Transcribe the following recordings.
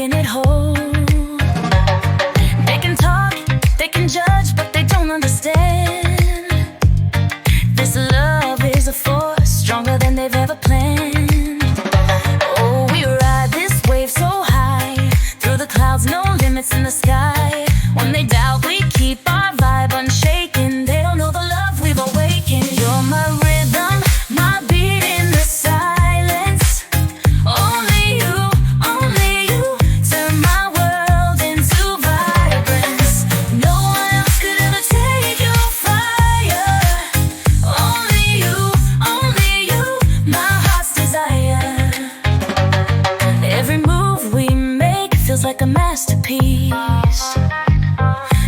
making it whole. They can talk, they can judge, but they don't understand. This love is a force stronger than they've ever planned. Oh, we ride this wave so high, through the clouds, no limits in the sky. When they doubt, we keep our vibe unshaken. They don't know the love we've awakened. You're my rhythm, my beat in the silence. Only you turn my world into vibrance. No one else could ever take your fire. Only you, my heart's desire. Every move we make feels like a masterpiece.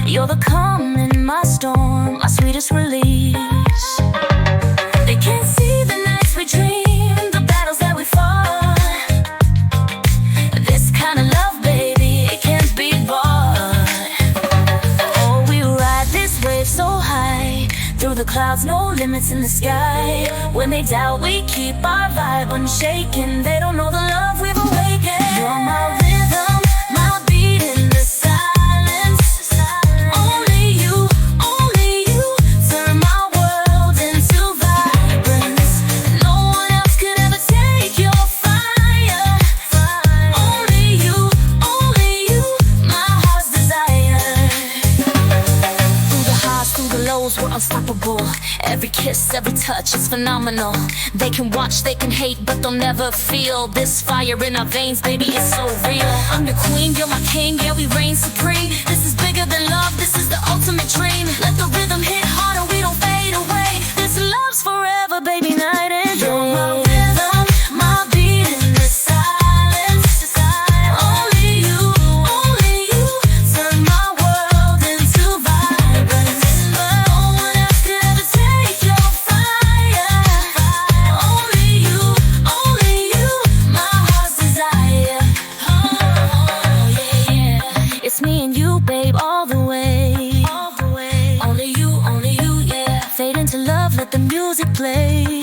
You're the calm in my storm, my sweetest release. They can't see the nights we dream, the battles that we fought. This kind of love, baby, it can't be bought. Oh, we ride this wave so high, through the clouds, no limits in the sky. When they doubt, we keep our vibe unshaken. They don't know the love we've awakened. You're my rhythm, my beat in the silence. Only you turn my world into vibrance. No one else could ever take your fire. Only you, my heart's desire. Through the highs, through the lows, we're unstoppable. Every kiss, every touch is phenomenal. They can watch, they can hate, but they'll never feel this fire in our veins, baby, it's so real. I'm your queen, you're my king, yeah, we reign supreme. This is bigger than love, this is the ultimate dream. Let the rhythm hit harder, we don't fade away. This love's forever, baby, night and day. You're my rhythm, my beat in the silence. Only you turn my world into vibrance. No one else could ever take your fire. Only you, my heart's desire. Oh, yeah. It's me and you, babe, all the way. Only you, yeah. Fade into love, let the music play.